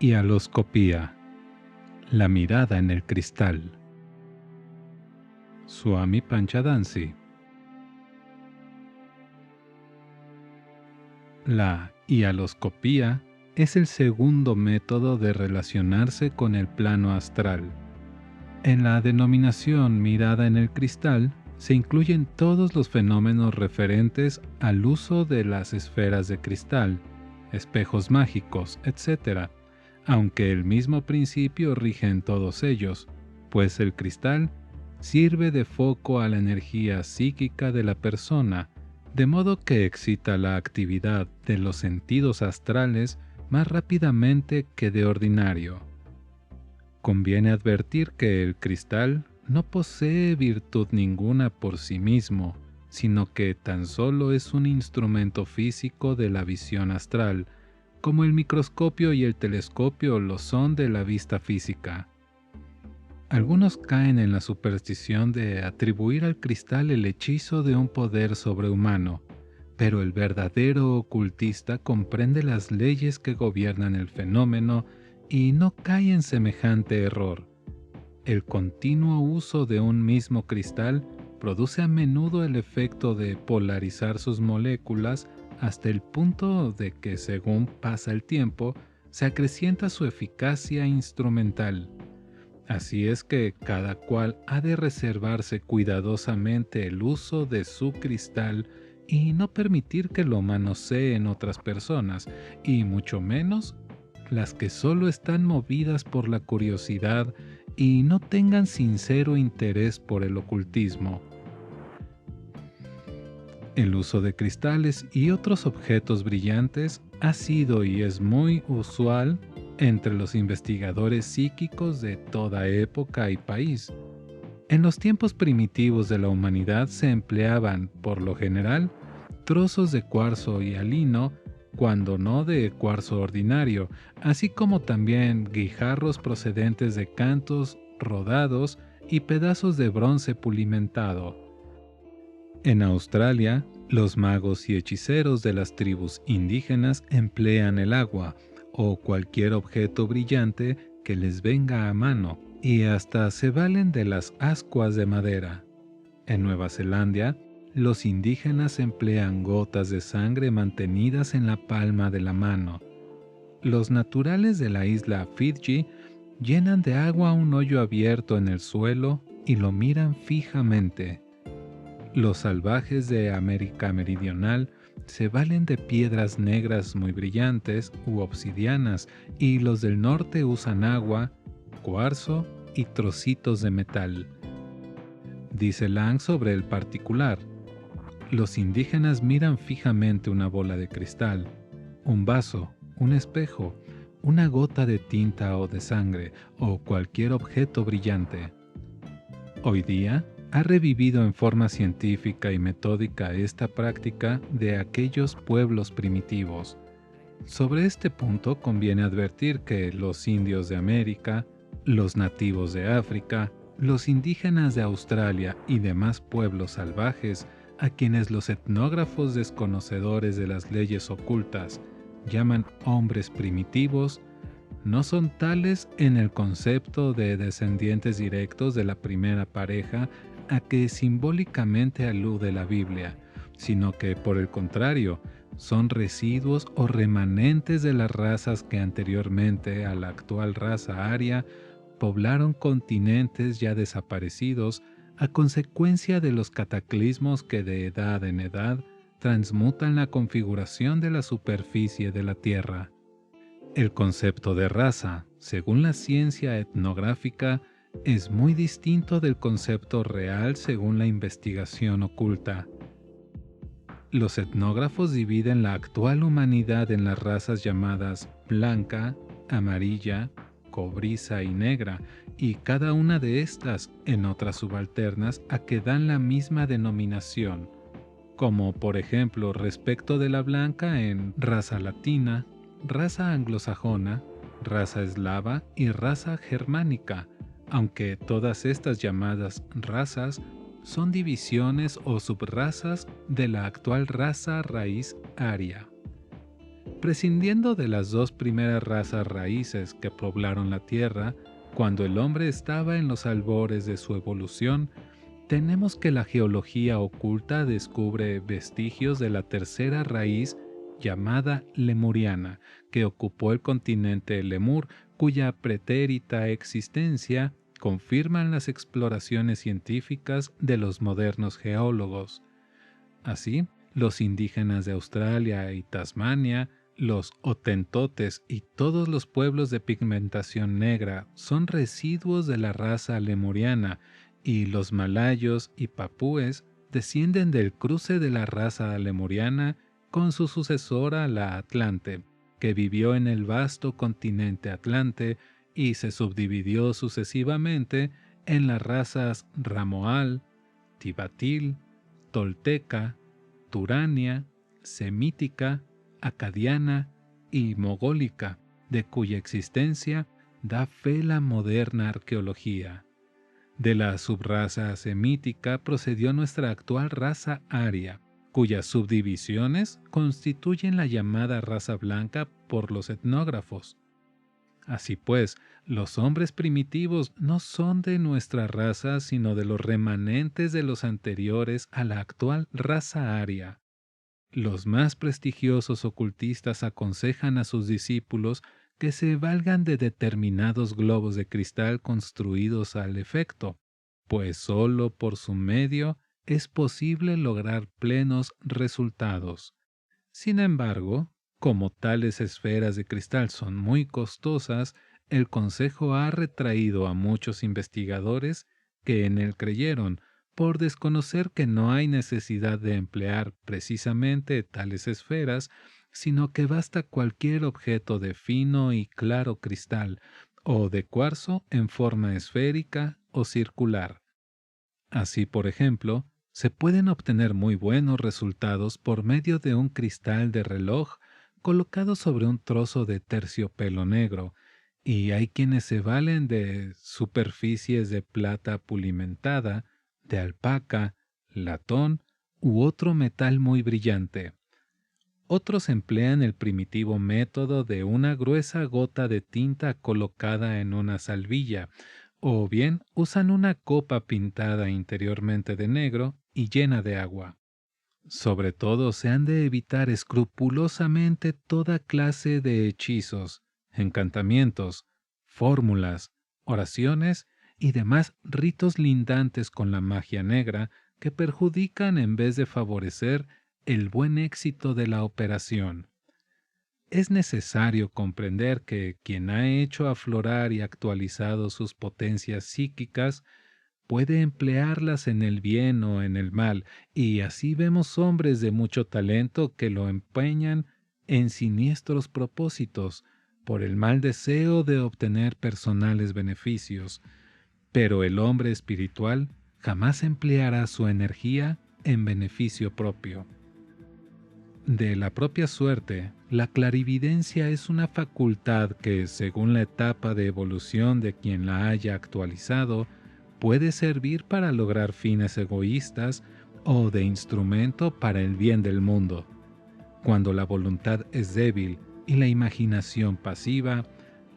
Hialoscopía, la mirada en el cristal. Swami Panchadansi. La hialoscopía es el segundo método de relacionarse con el plano astral. En la denominación mirada en el cristal se incluyen todos los fenómenos referentes al uso de las esferas de cristal, espejos mágicos, etc., aunque el mismo principio rige en todos ellos, pues el cristal sirve de foco a la energía psíquica de la persona, de modo que excita la actividad de los sentidos astrales más rápidamente que de ordinario. Conviene advertir que el cristal no posee virtud ninguna por sí mismo, sino que tan solo es un instrumento físico de la visión astral, como el microscopio y el telescopio lo son de la vista física. Algunos caen en la superstición de atribuir al cristal el hechizo de un poder sobrehumano, pero el verdadero ocultista comprende las leyes que gobiernan el fenómeno y no cae en semejante error. El continuo uso de un mismo cristal produce a menudo el efecto de polarizar sus moléculas hasta el punto de que, según pasa el tiempo, se acrecienta su eficacia instrumental. Así es que cada cual ha de reservarse cuidadosamente el uso de su cristal y no permitir que lo manoseen otras personas, y mucho menos las que solo están movidas por la curiosidad y no tengan sincero interés por el ocultismo. El uso de cristales y otros objetos brillantes ha sido y es muy usual entre los investigadores psíquicos de toda época y país. En los tiempos primitivos de la humanidad se empleaban, por lo general, trozos de cuarzo hialino, cuando no de cuarzo ordinario, así como también guijarros procedentes de cantos rodados y pedazos de bronce pulimentado. En Australia, los magos y hechiceros de las tribus indígenas emplean el agua o cualquier objeto brillante que les venga a mano, y hasta se valen de las ascuas de madera. En Nueva Zelanda, los indígenas emplean gotas de sangre mantenidas en la palma de la mano. Los naturales de la isla Fiji llenan de agua un hoyo abierto en el suelo y lo miran fijamente. Los salvajes de América Meridional se valen de piedras negras muy brillantes u obsidianas, y los del norte usan agua, cuarzo y trocitos de metal. Dice Lang sobre el particular: los indígenas miran fijamente una bola de cristal, un vaso, un espejo, una gota de tinta o de sangre, o cualquier objeto brillante. Hoy día ha revivido en forma científica y metódica esta práctica de aquellos pueblos primitivos. Sobre este punto conviene advertir que los indios de América, los nativos de África, los indígenas de Australia y demás pueblos salvajes, a quienes los etnógrafos desconocedores de las leyes ocultas llaman hombres primitivos, no son tales en el concepto de descendientes directos de la primera pareja a que simbólicamente alude la Biblia, sino que, por el contrario, son residuos o remanentes de las razas que anteriormente a la actual raza aria poblaron continentes ya desaparecidos a consecuencia de los cataclismos que de edad en edad transmutan la configuración de la superficie de la Tierra. El concepto de raza, según la ciencia etnográfica, es muy distinto del concepto real según la investigación oculta. Los etnógrafos dividen la actual humanidad en las razas llamadas blanca, amarilla, cobriza y negra, y cada una de estas en otras subalternas a que dan la misma denominación, como por ejemplo respecto de la blanca en raza latina, raza anglosajona, raza eslava y raza germánica, aunque todas estas llamadas razas son divisiones o subrazas de la actual raza raíz aria. prescindiendo de las dos primeras razas raíces que poblaron la Tierra, cuando el hombre estaba en los albores de su evolución, tenemos que la geología oculta descubre vestigios de la tercera raíz llamada lemuriana, que ocupó el continente Lemur, cuya pretérita existencia confirman las exploraciones científicas de los modernos geólogos. Así, los indígenas de Australia y Tasmania, los Hotentotes y todos los pueblos de pigmentación negra son residuos de la raza lemuriana, y los malayos y papúes descienden del cruce de la raza lemuriana con su sucesora la Atlante, que vivió en el vasto continente Atlante y se subdividió sucesivamente en las razas Ramoal, Tibatil, Tolteca, Turania, Semítica, Acadiana y Mogólica, de cuya existencia da fe la moderna arqueología. De la subraza semítica procedió nuestra actual raza aria, cuyas subdivisiones constituyen la llamada raza blanca por los etnógrafos. Así pues, los hombres primitivos no son de nuestra raza, sino de los remanentes de los anteriores a la actual raza aria. Los más prestigiosos ocultistas aconsejan a sus discípulos que se valgan de determinados globos de cristal construidos al efecto, pues sólo por su medio es posible lograr plenos resultados. Sin embargo, como tales esferas de cristal son muy costosas, el Consejo ha retraído a muchos investigadores que en él creyeron, por desconocer que no hay necesidad de emplear precisamente tales esferas, sino que basta cualquier objeto de fino y claro cristal, o de cuarzo en forma esférica o circular. Así, por ejemplo, se pueden obtener muy buenos resultados por medio de un cristal de reloj colocado sobre un trozo de terciopelo negro, y hay quienes se valen de superficies de plata pulimentada, de alpaca, latón u otro metal muy brillante. Otros emplean el primitivo método de una gruesa gota de tinta colocada en una salvilla, o bien usan una copa pintada interiormente de negro y llena de agua. Sobre todo se han de evitar escrupulosamente toda clase de hechizos, encantamientos, fórmulas, oraciones y demás ritos lindantes con la magia negra que perjudican en vez de favorecer el buen éxito de la operación. Es necesario comprender que quien ha hecho aflorar y actualizado sus potencias psíquicas puede emplearlas en el bien o en el mal, y así vemos hombres de mucho talento que lo empeñan en siniestros propósitos por el mal deseo de obtener personales beneficios, pero el hombre espiritual jamás empleará su energía en beneficio propio. De la propia suerte, la clarividencia es una facultad que, según la etapa de evolución de quien la haya actualizado, puede servir para lograr fines egoístas o de instrumento para el bien del mundo. Cuando la voluntad es débil y la imaginación pasiva,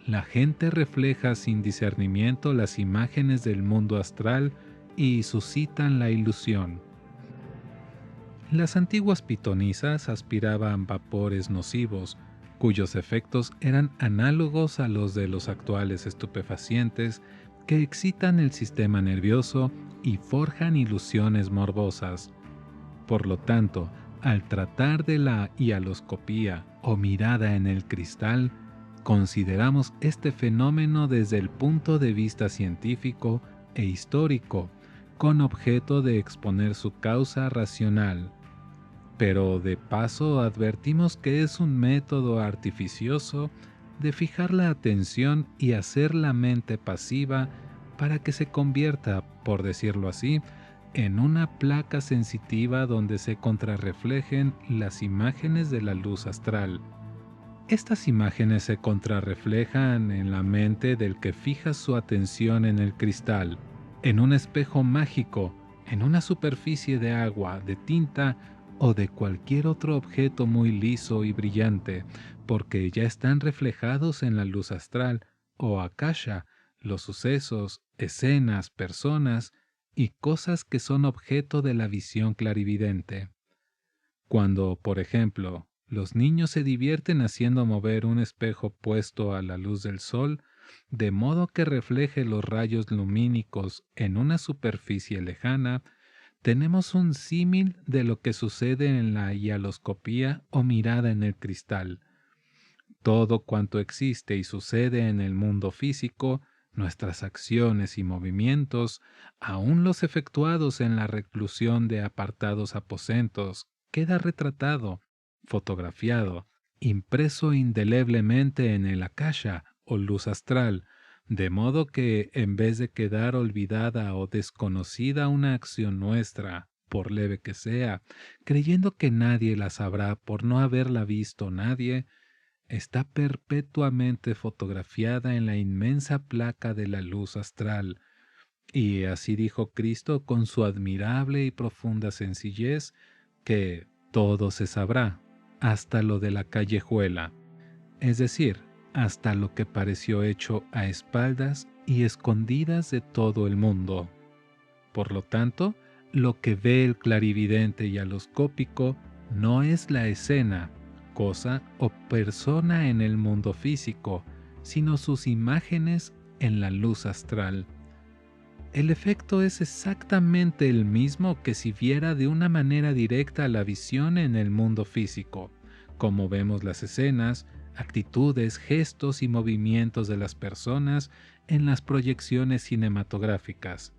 la gente refleja sin discernimiento las imágenes del mundo astral y suscitan la ilusión. Las antiguas pitonisas aspiraban vapores nocivos, cuyos efectos eran análogos a los de los actuales estupefacientes que excitan el sistema nervioso y forjan ilusiones morbosas. Por lo tanto, al tratar de la hialoscopía o mirada en el cristal, consideramos este fenómeno desde el punto de vista científico e histórico, con objeto de exponer su causa racional. Pero de paso advertimos que es un método artificioso de fijar la atención y hacer la mente pasiva para que se convierta, por decirlo así, en una placa sensitiva donde se contrarreflejen las imágenes de la luz astral. Estas imágenes se contrarreflejan en la mente del que fija su atención en el cristal, en un espejo mágico, en una superficie de agua, de tinta o de cualquier otro objeto muy liso y brillante, porque ya están reflejados en la luz astral o akasha, los sucesos, escenas, personas y cosas que son objeto de la visión clarividente. Cuando, por ejemplo, los niños se divierten haciendo mover un espejo puesto a la luz del sol, de modo que refleje los rayos lumínicos en una superficie lejana, tenemos un símil de lo que sucede en la hialoscopía o mirada en el cristal. Todo cuanto existe y sucede en el mundo físico, nuestras acciones y movimientos, aun los efectuados en la reclusión de apartados aposentos, queda retratado, fotografiado, impreso indeleblemente en el akasha o luz astral, de modo que, en vez de quedar olvidada o desconocida una acción nuestra, por leve que sea, creyendo que nadie la sabrá por no haberla visto nadie, está perpetuamente fotografiada en la inmensa placa de la luz astral. Y así dijo Cristo con su admirable y profunda sencillez, que todo se sabrá, hasta lo de la callejuela, es decir, hasta lo que pareció hecho a espaldas y escondidas de todo el mundo. Por lo tanto, lo que ve el clarividente y aloscópico no es la escena, cosa o persona en el mundo físico, sino sus imágenes en la luz astral. El efecto es exactamente el mismo que si viera de una manera directa la visión en el mundo físico, como vemos las escenas, actitudes, gestos y movimientos de las personas en las proyecciones cinematográficas.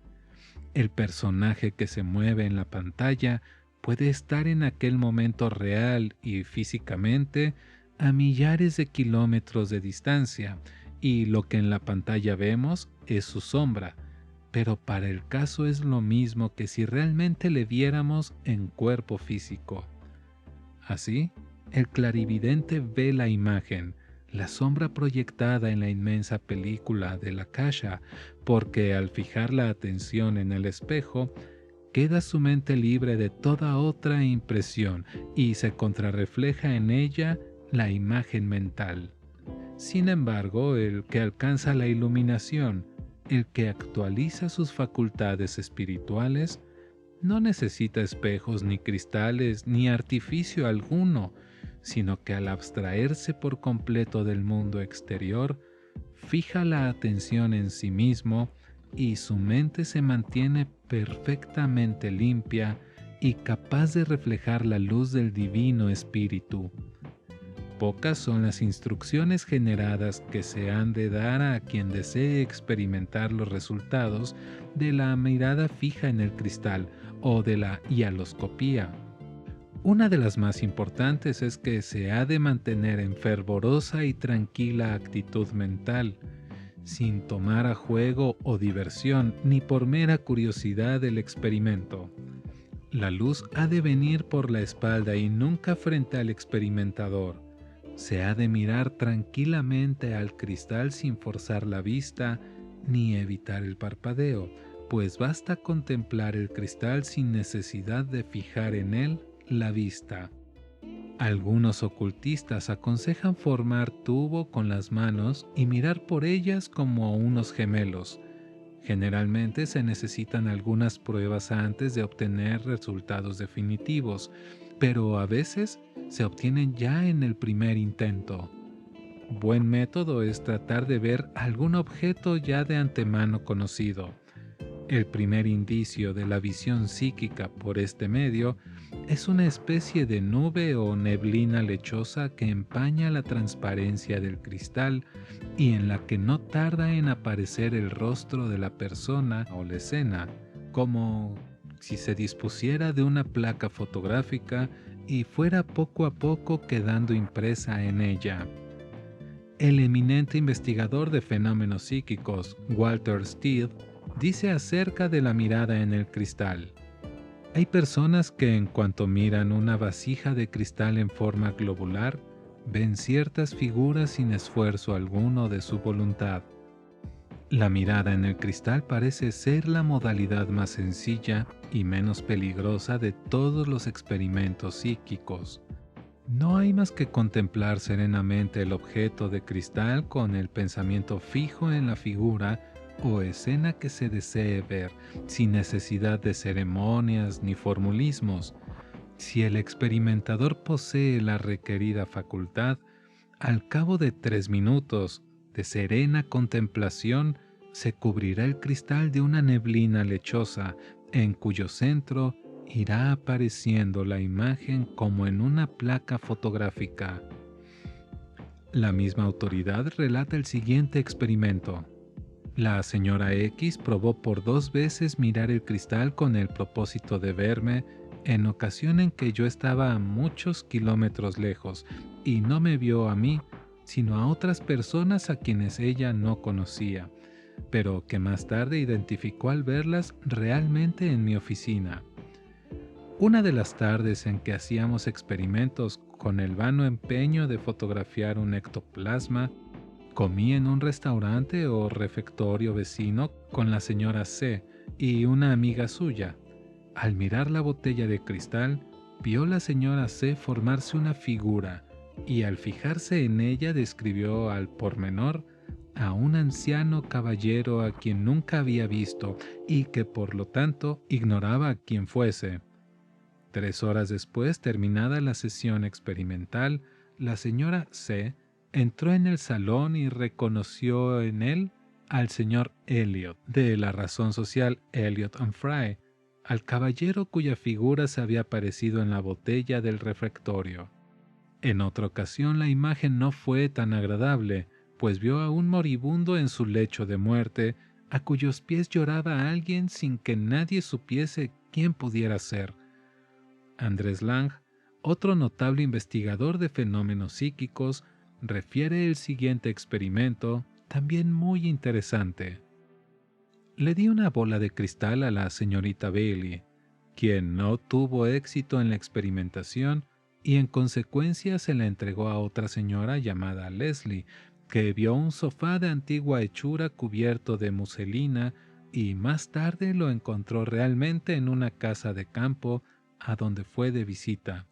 El personaje que se mueve en la pantalla puede estar en aquel momento real y físicamente a millares de kilómetros de distancia, y lo que en la pantalla vemos es su sombra, pero para el caso es lo mismo que si realmente le viéramos en cuerpo físico. Así, el clarividente ve la imagen, la sombra proyectada en la inmensa película de la akasha, porque al fijar la atención en el espejo, queda su mente libre de toda otra impresión y se contrarrefleja en ella la imagen mental. Sin embargo, el que alcanza la iluminación, el que actualiza sus facultades espirituales, no necesita espejos ni cristales ni artificio alguno, sino que al abstraerse por completo del mundo exterior, fija la atención en sí mismo y su mente se mantiene perfectamente limpia y capaz de reflejar la luz del Divino Espíritu. Pocas son las instrucciones generadas que se han de dar a quien desee experimentar los resultados de la mirada fija en el cristal o de la hialoscopía. Una de las más importantes es que se ha de mantener en fervorosa y tranquila actitud mental, sin tomar a juego o diversión ni por mera curiosidad el experimento. La luz ha de venir por la espalda y nunca frente al experimentador. Se ha de mirar tranquilamente al cristal sin forzar la vista ni evitar el parpadeo, pues basta contemplar el cristal sin necesidad de fijar en él la vista. Algunos ocultistas aconsejan formar tubo con las manos y mirar por ellas como unos gemelos. Generalmente se necesitan algunas pruebas antes de obtener resultados definitivos, pero a veces se obtienen ya en el primer intento. Buen método es tratar de ver algún objeto ya de antemano conocido. El primer indicio de la visión psíquica por este medio es una especie de nube o neblina lechosa que empaña la transparencia del cristal y en la que no tarda en aparecer el rostro de la persona o la escena, como si se dispusiera de una placa fotográfica y fuera poco a poco quedando impresa en ella. El eminente investigador de fenómenos psíquicos, Walter Steed, dice acerca de la mirada en el cristal: hay personas que en cuanto miran una vasija de cristal en forma globular, ven ciertas figuras sin esfuerzo alguno de su voluntad. La mirada en el cristal parece ser la modalidad más sencilla y menos peligrosa de todos los experimentos psíquicos. No hay más que contemplar serenamente el objeto de cristal con el pensamiento fijo en la figura o escena que se desee ver, sin necesidad de ceremonias ni formulismos. Si el experimentador posee la requerida facultad, al cabo de 3 minutos de serena contemplación, se cubrirá el cristal de una neblina lechosa, en cuyo centro irá apareciendo la imagen como en una placa fotográfica. La misma autoridad relata el siguiente experimento. La señora X probó por 2 veces mirar el cristal con el propósito de verme en ocasión en que yo estaba a muchos kilómetros lejos y no me vio a mí, sino a otras personas a quienes ella no conocía, pero que más tarde identificó al verlas realmente en mi oficina. Una de las tardes en que hacíamos experimentos con el vano empeño de fotografiar un ectoplasma, comí en un restaurante o refectorio vecino con la señora C y una amiga suya. Al mirar la botella de cristal, vio la señora C formarse una figura y al fijarse en ella describió al pormenor a un anciano caballero a quien nunca había visto y que por lo tanto ignoraba quién fuese. 3 horas después, terminada la sesión experimental, la señora C entró en el salón y reconoció en él al señor Elliot, de la razón social Elliot and Fry, al caballero cuya figura se había aparecido en la botella del refectorio. En otra ocasión la imagen no fue tan agradable, pues vio a un moribundo en su lecho de muerte, a cuyos pies lloraba alguien sin que nadie supiese quién pudiera ser. Andrés Lang, otro notable investigador de fenómenos psíquicos, refiere el siguiente experimento, también muy interesante. Le di una bola de cristal a la señorita Bailey, quien no tuvo éxito en la experimentación y en consecuencia se la entregó a otra señora llamada Leslie, que vio un sofá de antigua hechura cubierto de muselina y más tarde lo encontró realmente en una casa de campo a donde fue de visita.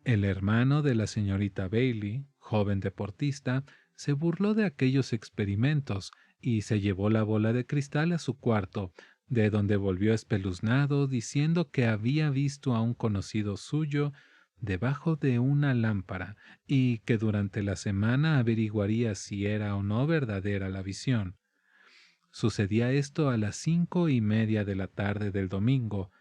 El hermano de la señorita Bailey, joven deportista, se burló de aquellos experimentos y se llevó la bola de cristal a su cuarto, de donde volvió espeluznado diciendo que había visto a un conocido suyo debajo de una lámpara y que durante la semana averiguaría si era o no verdadera la visión. Sucedía esto a las 5:30 de la tarde del domingo,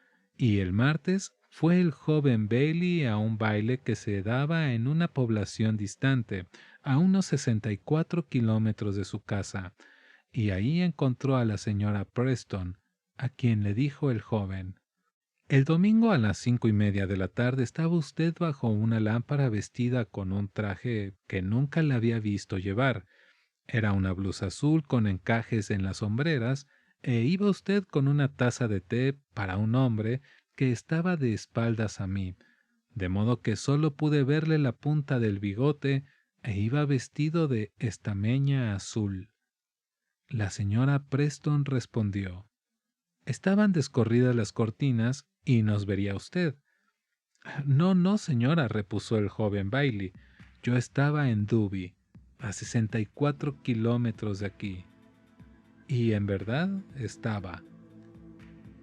y el martes fue el joven Bailey a un baile que se daba en una población distante, a unos 64 kilómetros de su casa, y ahí encontró a la señora Preston, a quien le dijo el joven: «El domingo a las 5:30 de la tarde estaba usted bajo una lámpara vestida con un traje que nunca le había visto llevar. Era una blusa azul con encajes en las hombreras, e iba usted con una taza de té para un hombre que estaba de espaldas a mí, de modo que solo pude verle la punta del bigote e iba vestido de estameña azul». La señora Preston respondió: «Estaban descorridas las cortinas y nos vería usted». «No, no, señora», repuso el joven Bailey, «yo estaba en Dubí, a 64 kilómetros de aquí». Y en verdad estaba.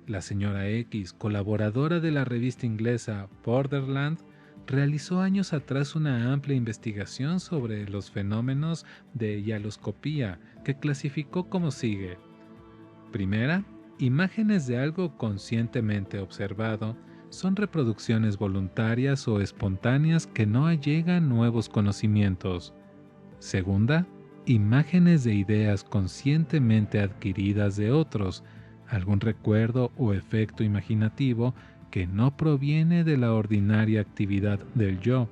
La señora X, colaboradora de la revista inglesa Borderland, realizó años atrás una amplia investigación sobre los fenómenos de hialoscopía que clasificó como sigue. Primera, imágenes de algo conscientemente observado son reproducciones voluntarias o espontáneas que no allegan nuevos conocimientos. Segunda, imágenes de ideas conscientemente adquiridas de otros, algún recuerdo o efecto imaginativo que no proviene de la ordinaria actividad del yo.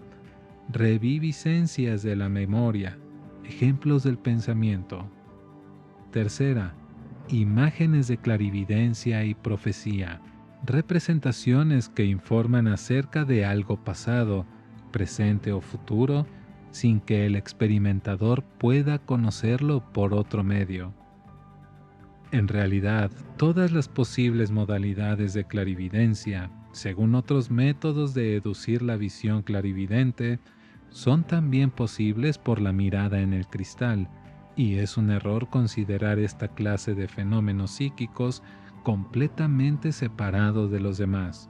Reviviscencias de la memoria, ejemplos del pensamiento. Tercera, imágenes de clarividencia y profecía, representaciones que informan acerca de algo pasado, presente o futuro, sin que el experimentador pueda conocerlo por otro medio. En realidad, todas las posibles modalidades de clarividencia, Según otros métodos de educir la visión clarividente, son también posibles por la mirada en el cristal, y es un error considerar esta clase de fenómenos psíquicos completamente separados de los demás,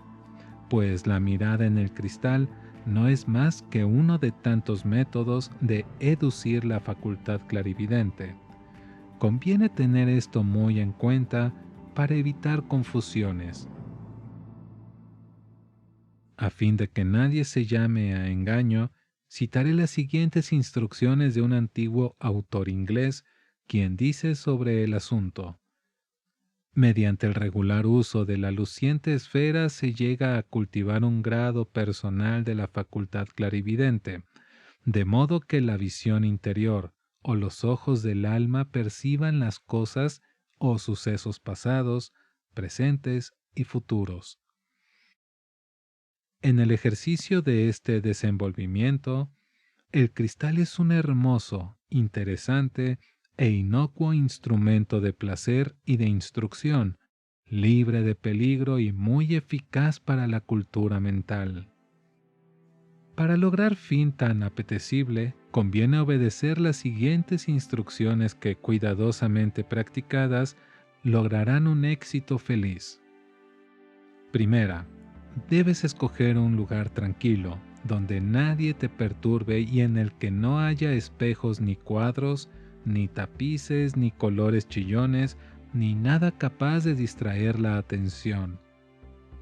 pues la mirada en el cristal no es más que uno de tantos métodos de educir la facultad clarividente. Conviene tener esto muy en cuenta para evitar confusiones. A fin de que nadie se llame a engaño, citaré las siguientes instrucciones de un antiguo autor inglés, quien dice sobre el asunto: mediante el regular uso de la luciente esfera se llega a cultivar un grado personal de la facultad clarividente, de modo que la visión interior o los ojos del alma perciban las cosas o sucesos pasados, presentes y futuros. En el ejercicio de este desenvolvimiento, el cristal es un hermoso, interesante e inocuo instrumento de placer y de instrucción, libre de peligro y muy eficaz para la cultura mental. Para lograr fin tan apetecible, conviene obedecer las siguientes instrucciones que, cuidadosamente practicadas, lograrán un éxito feliz. Primera, debes escoger un lugar tranquilo, donde nadie te perturbe y en el que no haya espejos ni cuadros, ni tapices, ni colores chillones, ni nada capaz de distraer la atención.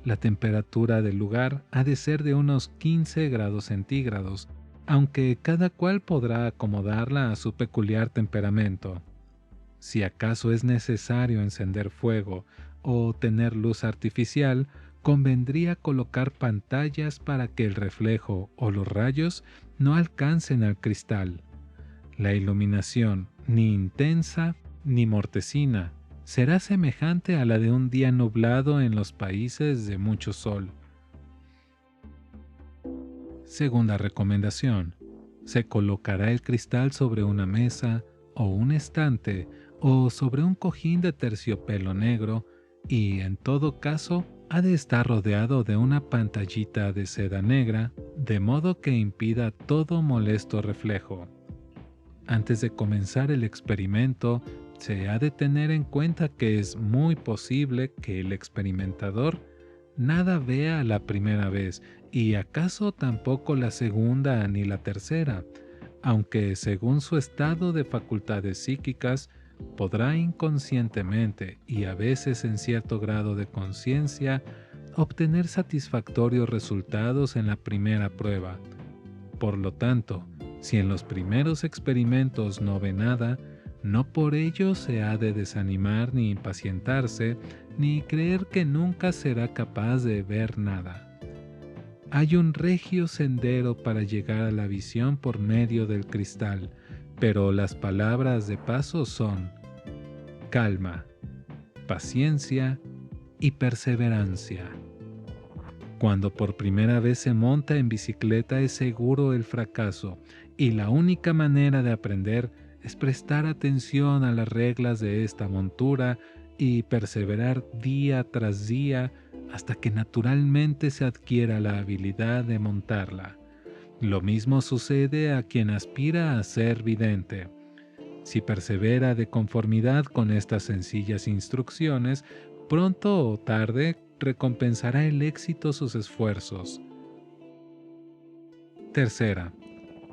La temperatura del lugar ha de ser de unos 15 grados centígrados, aunque cada cual podrá acomodarla a su peculiar temperamento. Si acaso es necesario encender fuego o tener luz artificial, convendría colocar pantallas para que el reflejo o los rayos no alcancen al cristal. La iluminación, ni intensa ni mortecina, será semejante a la de un día nublado en los países de mucho sol. Segunda recomendación: se colocará el cristal sobre una mesa o un estante o sobre un cojín de terciopelo negro y, en todo caso, ha de estar rodeado de una pantallita de seda negra, de modo que impida todo molesto reflejo. Antes de comenzar el experimento, se ha de tener en cuenta que es muy posible que el experimentador nada vea la primera vez y acaso tampoco la segunda ni la tercera, aunque según su estado de facultades psíquicas podrá inconscientemente y a veces en cierto grado de conciencia obtener satisfactorios resultados en la primera prueba. Por lo tanto, si en los primeros experimentos no ve nada, no por ello se ha de desanimar ni impacientarse, ni creer que nunca será capaz de ver nada. Hay un regio sendero para llegar a la visión por medio del cristal, pero las palabras de paso son calma, paciencia y perseverancia. Cuando por primera vez se monta en bicicleta es seguro el fracaso, y la única manera de aprender es prestar atención a las reglas de esta montura y perseverar día tras día hasta que naturalmente se adquiera la habilidad de montarla. Lo mismo sucede a quien aspira a ser vidente. Si persevera de conformidad con estas sencillas instrucciones, pronto o tarde recompensará el éxito sus esfuerzos. Tercera,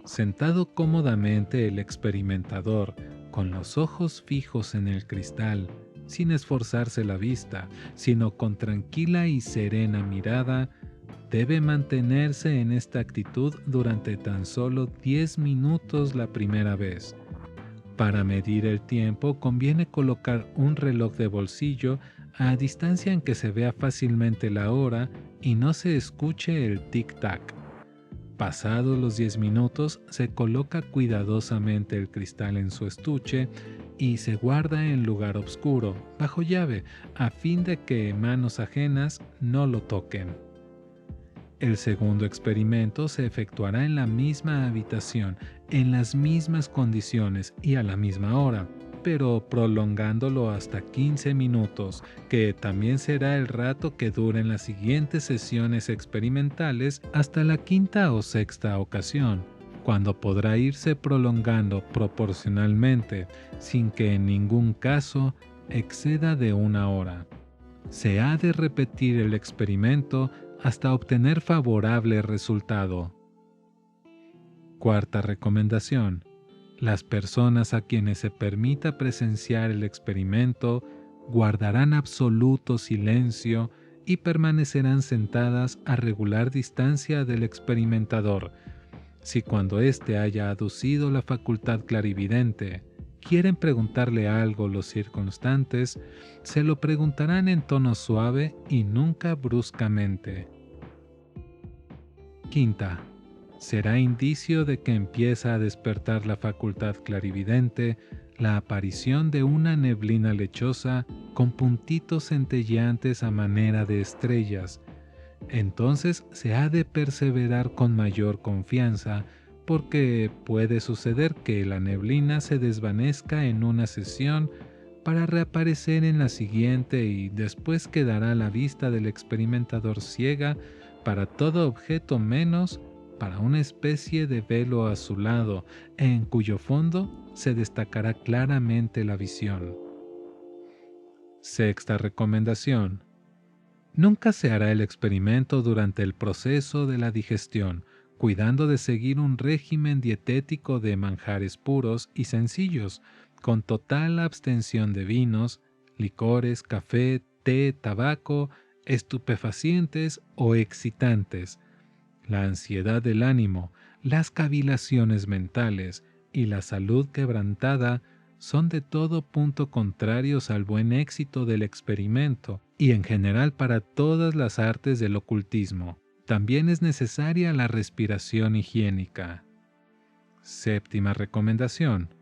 sentado cómodamente el experimentador, con los ojos fijos en el cristal, sin esforzarse la vista, sino con tranquila y serena mirada, debe mantenerse en esta actitud durante tan solo 10 minutos la primera vez. Para medir el tiempo conviene colocar un reloj de bolsillo a distancia en que se vea fácilmente la hora y no se escuche el tic-tac. Pasados los 10 minutos, se coloca cuidadosamente el cristal en su estuche y se guarda en lugar oscuro, bajo llave, a fin de que manos ajenas no lo toquen. El segundo experimento se efectuará en la misma habitación, en las mismas condiciones y a la misma hora, pero prolongándolo hasta 15 minutos, que también será el rato que duren las siguientes sesiones experimentales hasta la quinta o sexta ocasión, cuando podrá irse prolongando proporcionalmente, sin que en ningún caso exceda de 1 hora. Se ha de repetir el experimento hasta obtener favorable resultado. Cuarta recomendación: las personas a quienes se permita presenciar el experimento guardarán absoluto silencio y permanecerán sentadas a regular distancia del experimentador. Si cuando éste haya aducido la facultad clarividente quieren preguntarle algo los circunstantes, se lo preguntarán en tono suave y nunca bruscamente. Quinta, será indicio de que empieza a despertar la facultad clarividente la aparición de una neblina lechosa con puntitos centelleantes a manera de estrellas. Entonces se ha de perseverar con mayor confianza, porque puede suceder que la neblina se desvanezca en una sesión para reaparecer en la siguiente y después quedará a la vista del experimentador ciega para todo objeto menos para una especie de velo azulado en cuyo fondo se destacará claramente la visión. Sexta recomendación: nunca se hará el experimento durante el proceso de la digestión, cuidando de seguir un régimen dietético de manjares puros y sencillos, con total abstención de vinos, licores, café, té, tabaco, estupefacientes o excitantes. La ansiedad del ánimo, las cavilaciones mentales y la salud quebrantada son de todo punto contrarios al buen éxito del experimento y en general para todas las artes del ocultismo. También es necesaria la respiración higiénica. Séptima recomendación: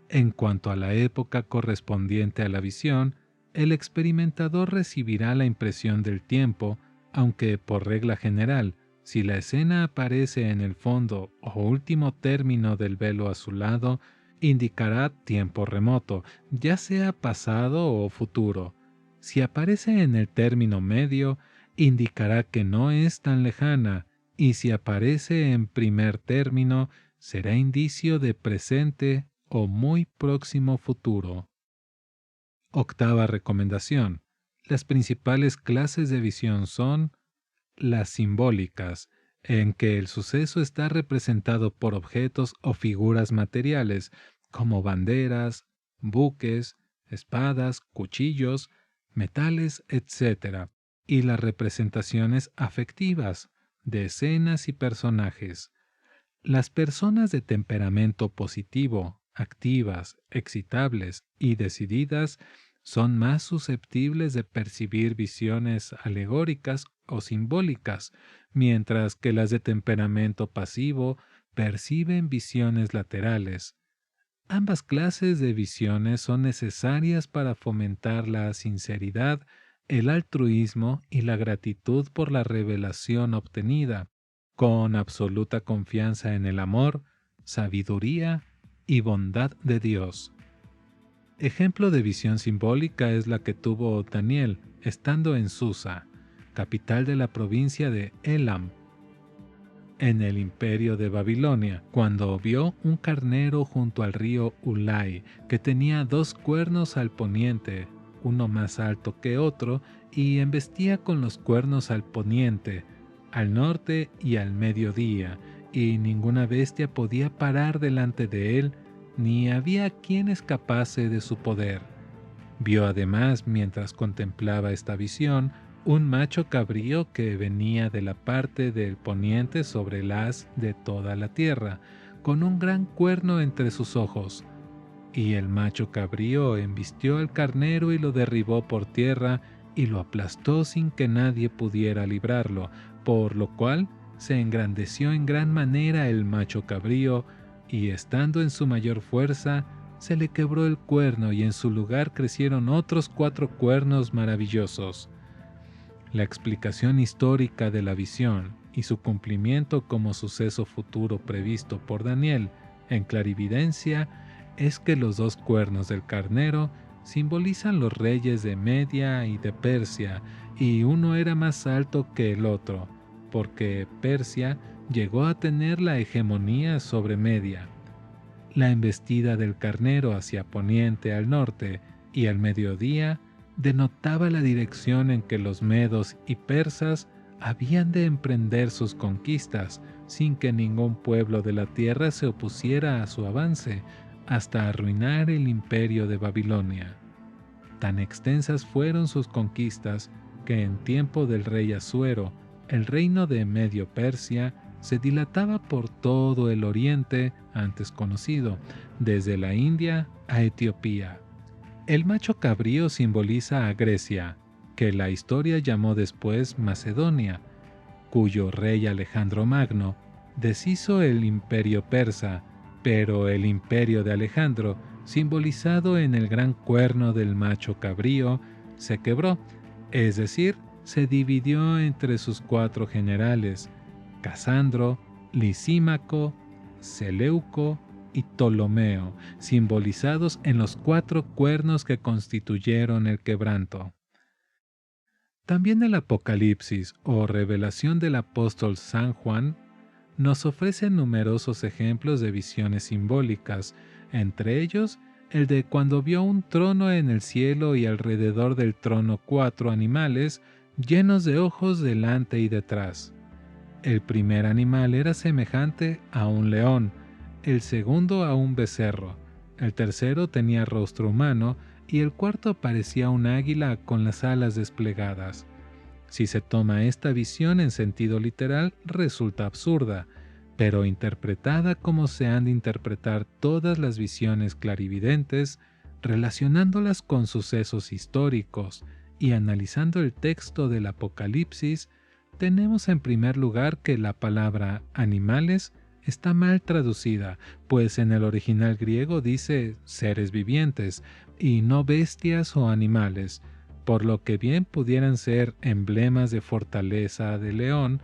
en cuanto a la época correspondiente a la visión, el experimentador recibirá la impresión del tiempo, aunque por regla general, si la escena aparece en el fondo o último término del velo azulado, indicará tiempo remoto, ya sea pasado o futuro. Si aparece en el término medio, indicará que no es tan lejana, y si aparece en primer término, será indicio de presente o muy próximo futuro. Octava recomendación: las principales clases de visión son las simbólicas, en que el suceso está representado por objetos o figuras materiales, como banderas, buques, espadas, cuchillos, metales, etc., y las representaciones afectivas, de escenas y personajes. Las personas de temperamento positivo, activas, excitables y decididas son más susceptibles de percibir visiones alegóricas o simbólicas, mientras que las de temperamento pasivo perciben visiones laterales. Ambas clases de visiones son necesarias para fomentar la sinceridad, el altruismo y la gratitud por la revelación obtenida, con absoluta confianza en el amor, sabiduría y bondad de Dios. Ejemplo de visión simbólica es la que tuvo Daniel estando en Susa, capital de la provincia de Elam, en el imperio de Babilonia, cuando vio un carnero junto al río Ulai, que tenía 2 cuernos al poniente, uno más alto que otro, y embestía con los cuernos al poniente, al norte y al mediodía, y ninguna bestia podía parar delante de él, ni había quien escapase de su poder. Vio además, mientras contemplaba esta visión, un macho cabrío que venía de la parte del poniente sobre el haz de toda la tierra, con un gran cuerno entre sus ojos. Y el macho cabrío embistió al carnero y lo derribó por tierra y lo aplastó sin que nadie pudiera librarlo, por lo cual se engrandeció en gran manera el macho cabrío, y estando en su mayor fuerza, se le quebró el cuerno y en su lugar crecieron otros 4 cuernos maravillosos. La explicación histórica de la visión y su cumplimiento como suceso futuro previsto por Daniel en clarividencia es que los dos cuernos del carnero simbolizan los reyes de Media y de Persia, y uno era más alto que el otro, porque Persia llegó a tener la hegemonía sobre Media. La embestida del carnero hacia poniente al norte y al mediodía denotaba la dirección en que los medos y persas habían de emprender sus conquistas sin que ningún pueblo de la tierra se opusiera a su avance, hasta arruinar el imperio de Babilonia. Tan extensas fueron sus conquistas que en tiempo del rey Asuero, el reino de Medio Persia se dilataba por todo el oriente antes conocido, desde la India a Etiopía. El macho cabrío simboliza a Grecia, que la historia llamó después Macedonia, cuyo rey Alejandro Magno deshizo el imperio persa, pero el imperio de Alejandro, simbolizado en el gran cuerno del macho cabrío, se quebró, es decir, se dividió entre sus 4 generales, Casandro, Lisímaco, Seleuco y Ptolomeo, simbolizados en los 4 cuernos que constituyeron el quebranto. También el Apocalipsis o revelación del apóstol San Juan nos ofrece numerosos ejemplos de visiones simbólicas, entre ellos el de cuando vio un trono en el cielo y alrededor del trono 4 animales llenos de ojos delante y detrás. El primer animal era semejante a un león, el segundo a un becerro, el tercero tenía rostro humano y el cuarto parecía un águila con las alas desplegadas. Si se toma esta visión en sentido literal, resulta absurda, pero interpretada como se han de interpretar todas las visiones clarividentes, relacionándolas con sucesos históricos y analizando el texto del Apocalipsis, tenemos en primer lugar que la palabra animales está mal traducida, pues en el original griego dice seres vivientes y no bestias o animales, por lo que bien pudieran ser emblemas de fortaleza del león,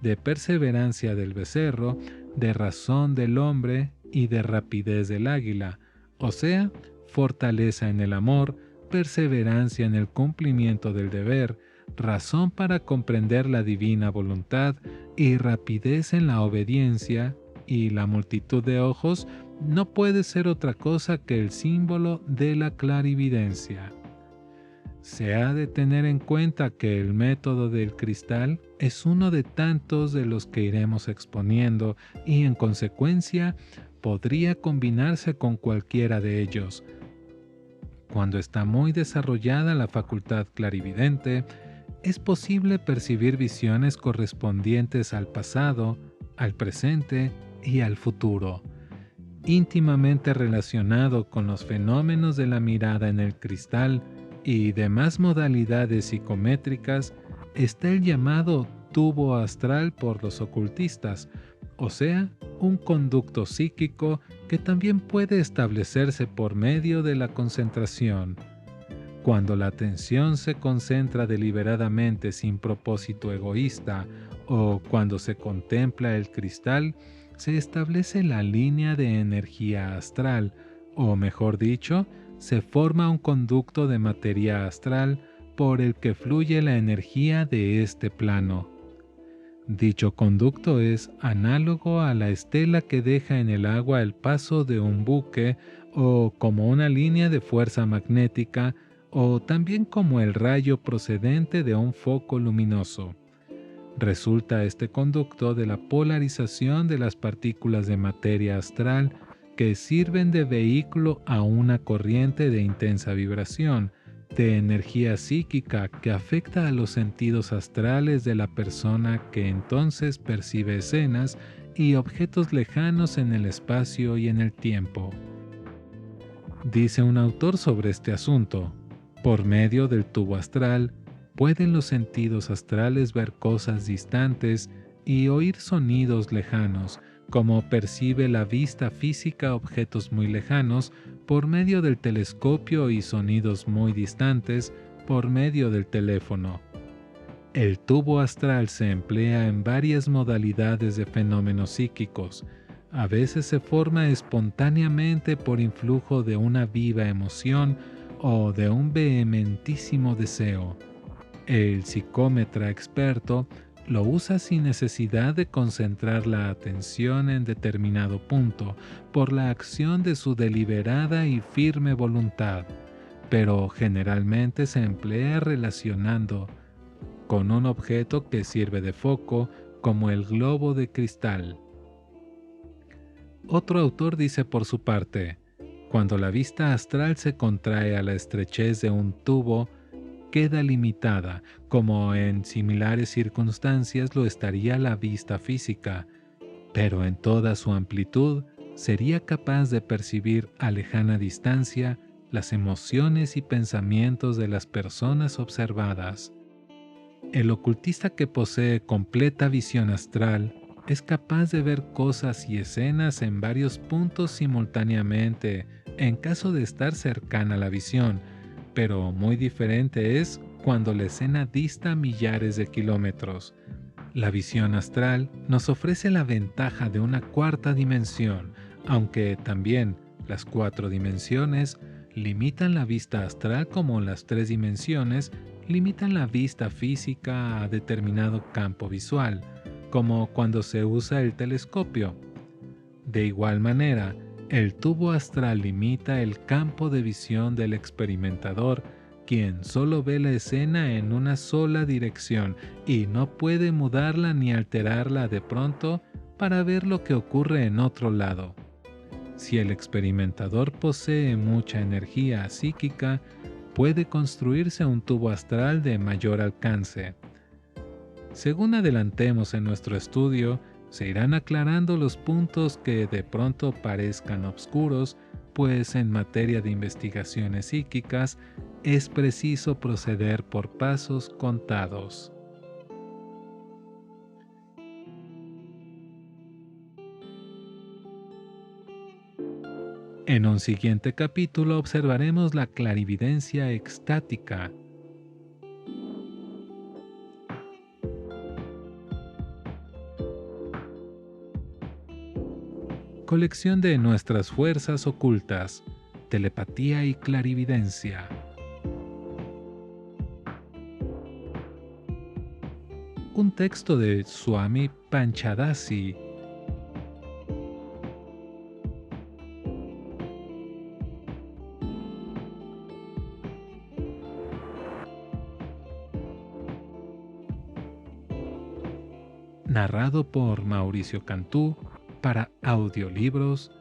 de perseverancia del becerro, de razón del hombre y de rapidez del águila, o sea, fortaleza en el amor, perseverancia en el cumplimiento del deber, razón para comprender la divina voluntad y rapidez en la obediencia, y la multitud de ojos no puede ser otra cosa que el símbolo de la clarividencia. Se ha de tener en cuenta que el método del cristal es uno de tantos de los que iremos exponiendo y en consecuencia podría combinarse con cualquiera de ellos. Cuando está muy desarrollada la facultad clarividente, es posible percibir visiones correspondientes al pasado, al presente y al futuro. Íntimamente relacionado con los fenómenos de la mirada en el cristal y demás modalidades psicométricas está el llamado tubo astral por los ocultistas, o sea, un conducto psíquico que también puede establecerse por medio de la concentración. Cuando la atención se concentra deliberadamente sin propósito egoísta o cuando se contempla el cristal, se establece la línea de energía astral, o mejor dicho, se forma un conducto de materia astral por el que fluye la energía de este plano. Dicho conducto es análogo a la estela que deja en el agua el paso de un buque o como una línea de fuerza magnética o también como el rayo procedente de un foco luminoso. Resulta este conducto de la polarización de las partículas de materia astral que sirven de vehículo a una corriente de intensa vibración, de energía psíquica que afecta a los sentidos astrales de la persona que entonces percibe escenas y objetos lejanos en el espacio y en el tiempo. Dice un autor sobre este asunto: por medio del tubo astral, pueden los sentidos astrales ver cosas distantes y oír sonidos lejanos, como percibe la vista física objetos muy lejanos por medio del telescopio y sonidos muy distantes por medio del teléfono. El tubo astral se emplea en varias modalidades de fenómenos psíquicos. A veces se forma espontáneamente por influjo de una viva emoción o de un vehementísimo deseo. El psicómetra experto lo usa sin necesidad de concentrar la atención en determinado punto por la acción de su deliberada y firme voluntad, pero generalmente se emplea relacionando con un objeto que sirve de foco, como el globo de cristal. Otro autor dice por su parte: cuando la vista astral se contrae a la estrechez de un tubo, queda limitada, como en similares circunstancias lo estaría la vista física, pero en toda su amplitud sería capaz de percibir a lejana distancia las emociones y pensamientos de las personas observadas. El ocultista que posee completa visión astral es capaz de ver cosas y escenas en varios puntos simultáneamente en caso de estar cercana a la visión, pero muy diferente es cuando la escena dista millares de kilómetros. La visión astral nos ofrece la ventaja de una cuarta dimensión, aunque también las 4 dimensiones limitan la vista astral como las 3 dimensiones limitan la vista física a determinado campo visual, como cuando se usa el telescopio. De igual manera, el tubo astral limita el campo de visión del experimentador, quien solo ve la escena en una sola dirección y no puede mudarla ni alterarla de pronto para ver lo que ocurre en otro lado. Si el experimentador posee mucha energía psíquica, puede construirse un tubo astral de mayor alcance. Según adelantemos en nuestro estudio, se irán aclarando los puntos que de pronto parezcan oscuros, pues en materia de investigaciones psíquicas es preciso proceder por pasos contados. En un siguiente capítulo observaremos la clarividencia extática. Colección de nuestras fuerzas ocultas, telepatía y clarividencia. Un texto de Swami Panchadasi. Narrado por Mauricio Cantú para audiolibros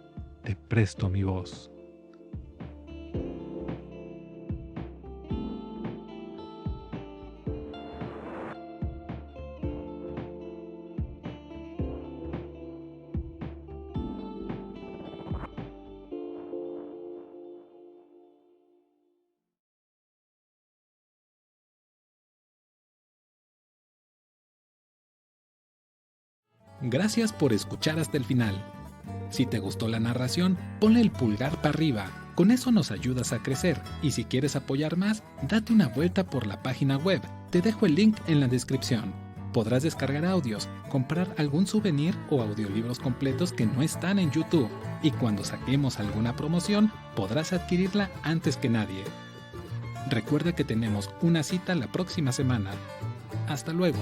de Presto Mi Voz. Gracias por escuchar hasta el final. Si te gustó la narración, ponle el pulgar para arriba. Con eso nos ayudas a crecer. Y si quieres apoyar más, date una vuelta por la página web. Te dejo el link en la descripción. Podrás descargar audios, comprar algún souvenir o audiolibros completos que no están en YouTube. Y cuando saquemos alguna promoción, podrás adquirirla antes que nadie. Recuerda que tenemos una cita la próxima semana. Hasta luego.